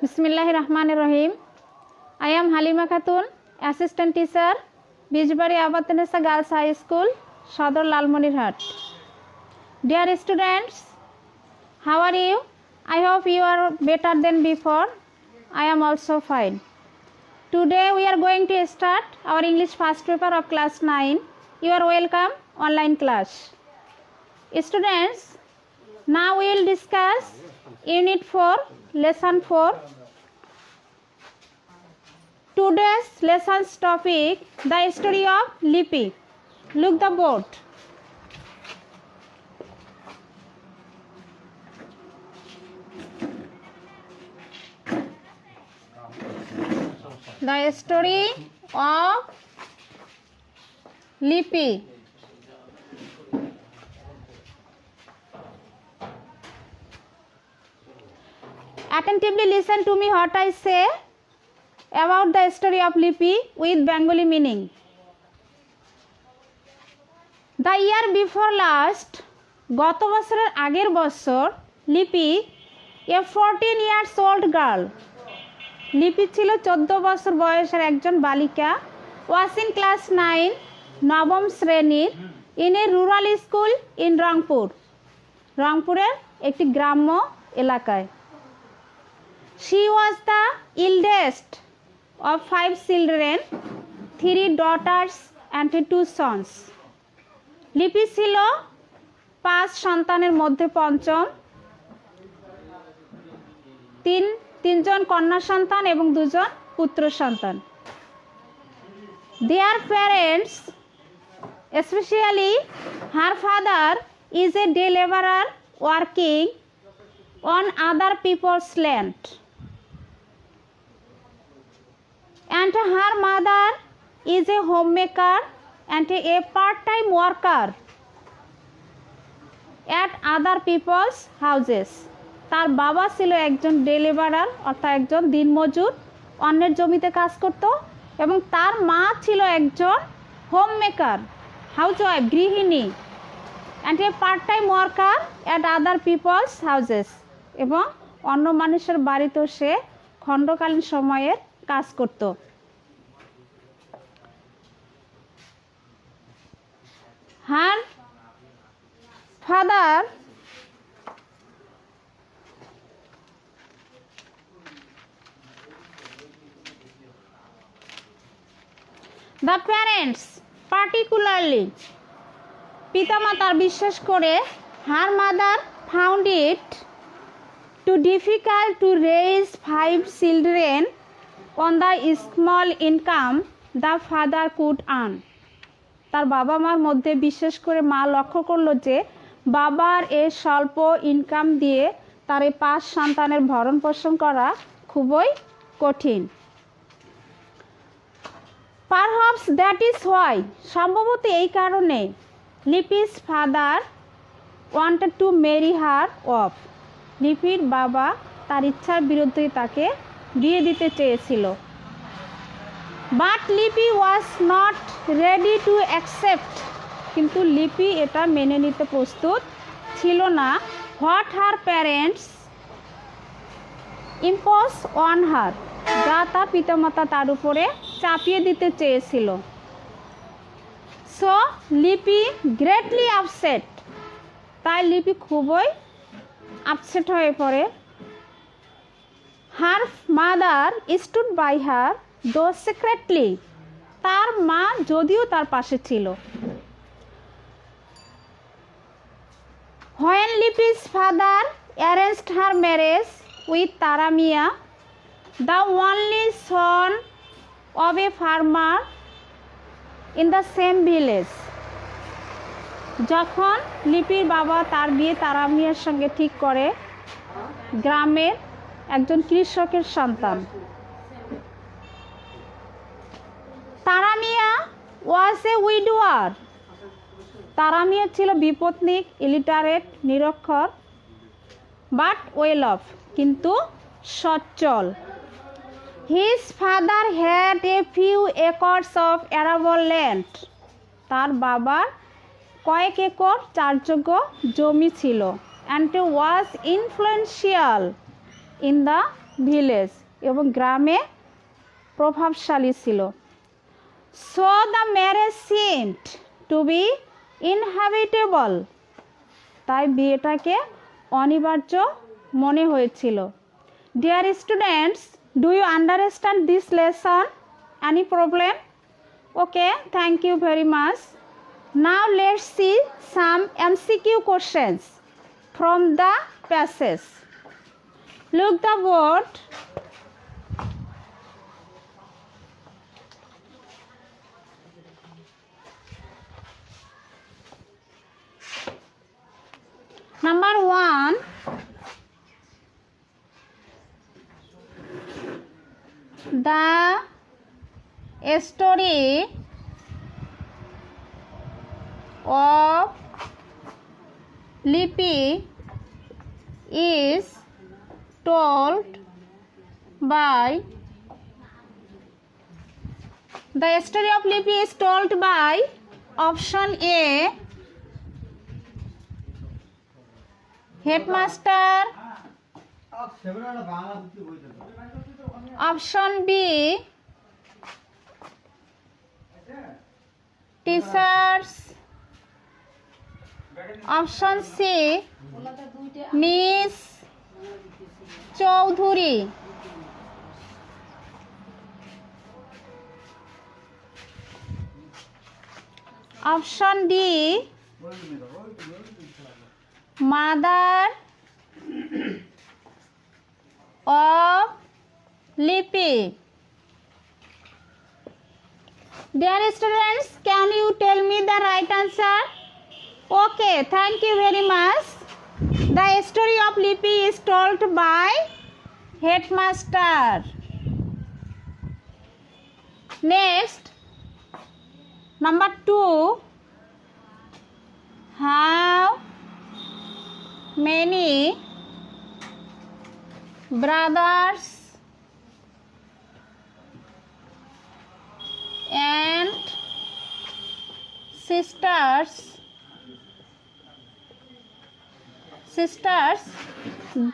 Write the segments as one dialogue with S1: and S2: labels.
S1: Bismillahirrahmanirrahim. I am Halima Khatun, Assistant Teacher, Bijbari Abatanesa Girls High School, Sadar Lalmonirhat. Dear students, how are you? I hope you are better than before. I am also fine. Today we are going to start our English first paper of class 9. You are welcome online class. Students, now we will discuss Unit 4, Lesson 4. Today's lesson's topic, the story of Lipi. Look the board. The story of Lipi. Attentively listen to me what I say about the story of Lipi with Bengali meaning. The year before last, গত বছরের আগের বছর লিপি a 14 years old girl. লিপি ছিল 14 বছর বয়সের একজন বালিকা, was in class 9 নবম শ্রেণীর in a rural school in Rangpur, রংপুরের একটি গ্রাম্য এলাকায়. She was the eldest of 5 children, 3 daughters and 2 sons. লিপি ছিল 5 সন্তানের মধ্যে পঞ্চম, তিনজন কন্যা সন্তান এবং 2 জন পুত্র সন্তান. Their parents, especially her father, is a day laborer working on other people's land. And her mother is a homemaker and a part-time worker at other people's houses. তার বাবা ছিল একজন ডে লেবারার অর্থাৎ একজন দিনমজুর, অন্যের জমিতে কাজ করত, এবং তার মা ছিল একজন হোমমেকার, হাউসওয়াইফ, গৃহিণী, and a part time worker at other people's houses, এবং অন্য মানুষের বাড়িতেও সে খণ্ডকালীন সময়ের কাজ করত. Her father the parents particularly পিতামাতার বিশেষ করে her mother found it too difficult to raise 5 children on the small income the father could earn. তার বাবা মার মধ্যে বিশেষ করে মা লক্ষ্য করলো যে বাবার এই স্বল্প ইনকাম দিয়ে তার এই 5 সন্তানের ভরণ পোষণ করা খুবই কঠিন. Perhaps that is why, সম্ভবত এই কারণে, লিপি's father wanted to marry her off. লিপির বাবা তার ইচ্ছার বিরুদ্ধে তাকে বিয়ে দিতে চেয়েছিল. But লিপি was not ready to accept. কিন্তু লিপি এটা মেনে নিতে প্রস্তুত ছিল না. What her parents imposed on her, যা তার পিতামাতা তার উপরে চাপিয়ে দিতে চেয়েছিল. So লিপি greatly upset. তাই লিপি খুবই আপসেট হয়ে পড়ে. Her mother stood by her though secretly. তার মা যদিও তার পাশে ছিল. When লিপি's father arranged her marriage with Tara Mia, the only son of a farmer in the same village, যখন লিপির বাবা তার বিয়ে তারা মিয়ার সঙ্গে ঠিক করে, গ্রামের একজন কৃষকের সন্তান. তারা মিয়া was a widower. তারা মিয়া ছিল বিপত্নিক, ইলিটারেট, নিরক্ষর, বাট ওয়েল অফ, কিন্তু সচ্ছল. His father had a few acres of arable land. তার বাবার কয়েক একর চাষযোগ্য জমি ছিল, and was influential in the village এবং গ্রামে প্রভাবশালী ছিল। So the marriage seemed to be inhabitable, তাই বিয়েটাকে অনিবার্য মনে হয়েছিল। Dear students, do you understand this lesson? Any problem? Okay, thank you very much. Now let's see some MCQ questions from the passage. Look the board. Number 1, the story of Lipi is told by option A, headmaster, option B, teachers, option C, Miss Chowdhury. Option D, mother of লিপি। Dear students, can you tell me the right answer? Okay, thank you very much. The story of Lipi is told by headmaster. Next, number 2, how many brothers and sisters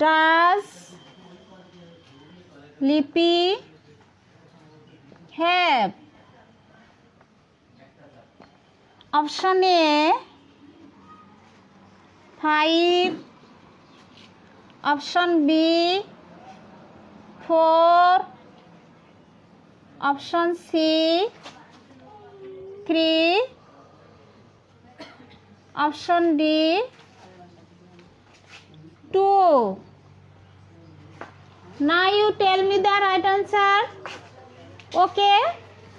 S1: does Lipi have? Option A, 5, option B, 4, option C, 3, option D, 2. Now you tell me the right answer. Okay,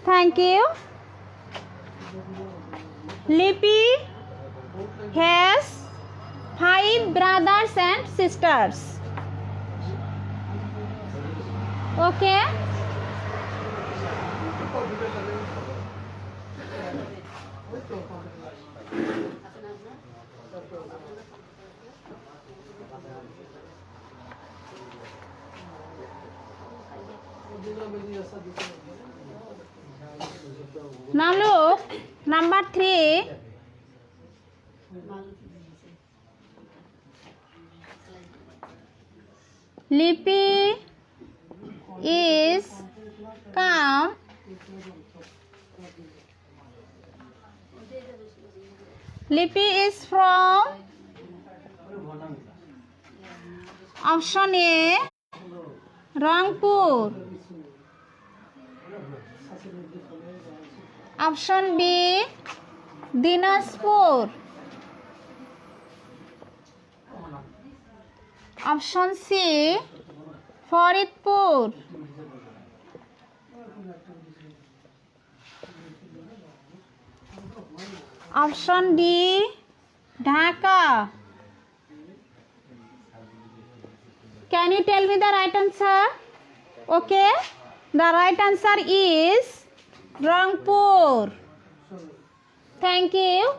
S1: thank you. Lipi has 5 brothers and sisters. Okay. Now look, number 3. Lipi is calm Lipi is from option A, Rangpur, option B, Dinajpur, option C, Faridpur, option D, Dhaka. Can you tell me the right answer? Okay, the right answer is Rangpur. Thank you.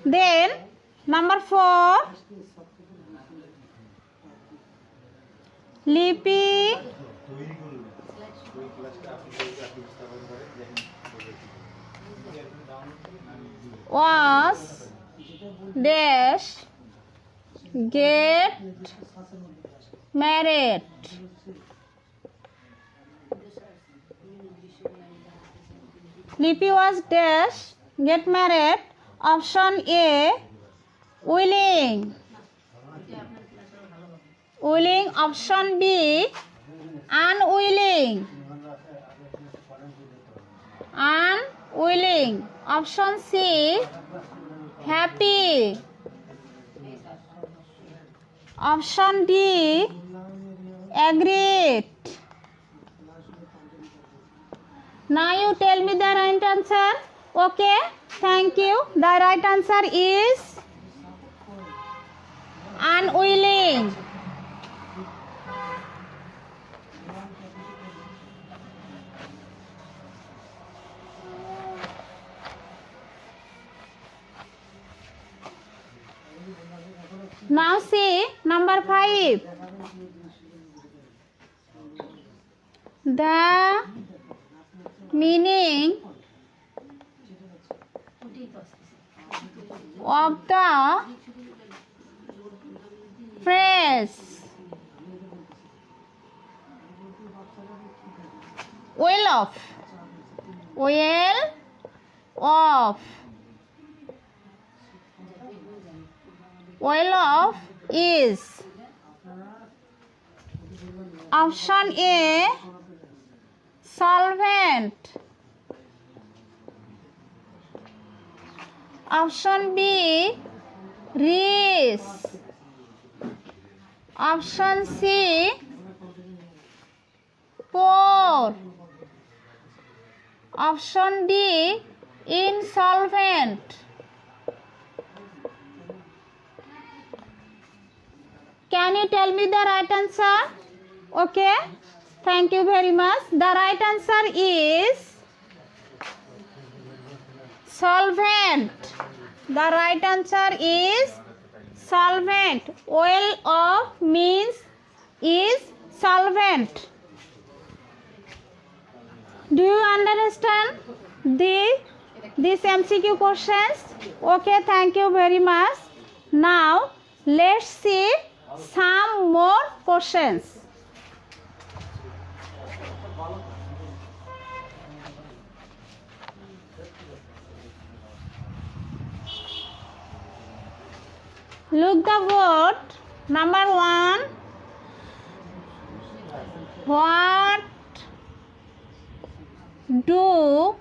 S1: Then number 4, Lipi was dash get married. Lippy was dash get married. Option A, willing. Willing. Option B, unwilling. Unwilling. Option C, happy. Option D, agreed. Now you tell me the right answer. Okay, thank you. The right answer is unwilling. Now see number 5. The meaning of the phrase well off. Well off. Well off is option A, solvent. Option B, rich. Option C, poor. Option D, insolvent. Can you tell me the right answer? Okay, thank you very much. The right answer is solvent. The right answer is solvent. Well off means is solvent. Do you understand these MCQ questions? Okay, thank you very much. Now let's see some more questions. Look the word number 1. What do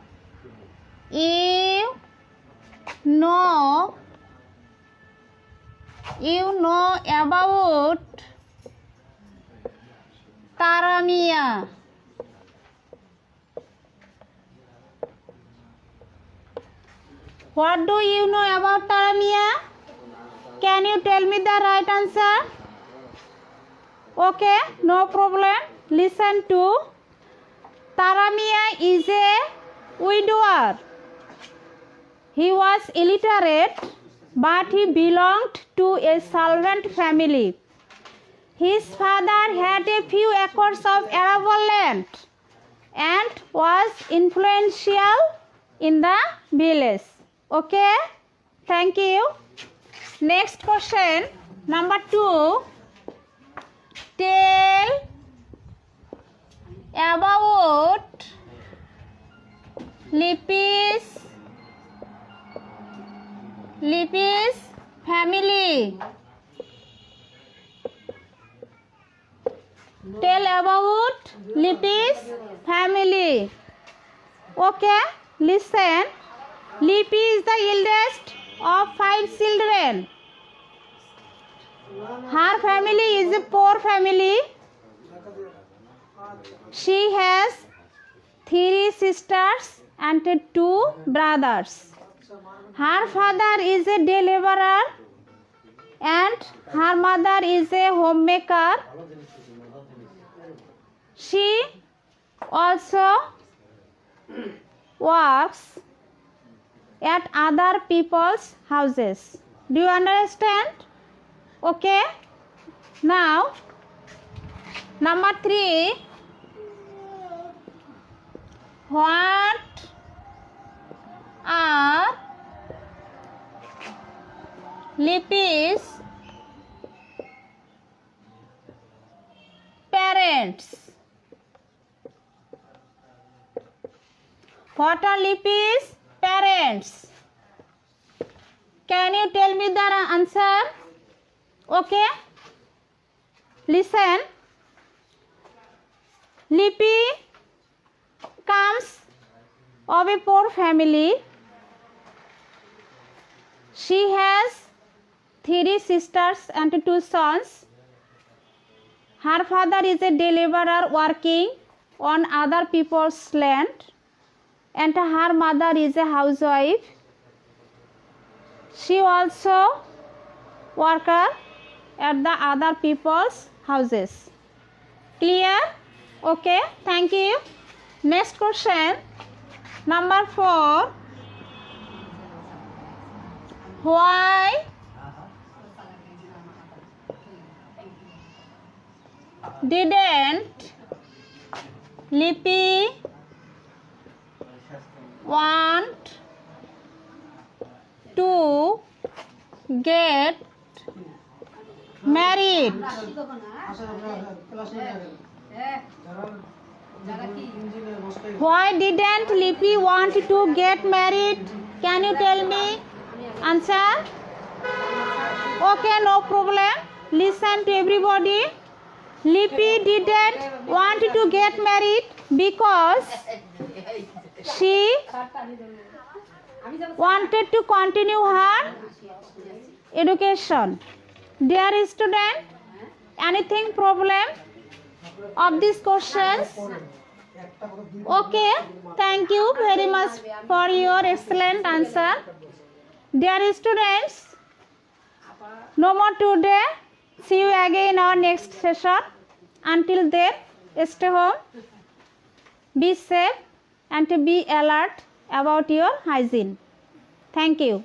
S1: you know about Taramia? What do you know about Taramia? Can you tell me the right answer? Okay, no problem. Listen to. Taramia is a widower. He was illiterate, but he belonged to a solvent family. His father had a few acres of arable land and was influential in the village. Okay, thank you. Next question, number 2. Tell about Lippy's family. Tell about Lippy's family. Okay, listen. Lippy is the eldest of 5 children. Her family is a poor family. She has 3 sisters and 2 brothers. Her father is a day laborer and her mother is a homemaker. She also works at other people's houses. Do you understand? Okay. Now, number 3. What are Lippy's parents? What are Lippy's parents? Can you tell me the answer? Okay. Listen. Lippy comes of a poor family. She has 3 sisters and 2 sons. Her father is a day laborer working on other people's land, and her mother is a housewife. She also worker at the other people's houses. Clear? Okay, thank you. Next question, number 4. Why didn't Lippy want to get married? Why didn't Lippy want to get married? Can you tell me? Answer? Okay, no problem. Listen to everybody. Lippy didn't want to get married because she wanted to continue her education. Dear student, anything problem of these questions? Okay, thank you very much for your excellent answer. Dear students, no more today. See you again in our next session. Until then, stay home, be safe, and be alert about your hygiene. Thank you.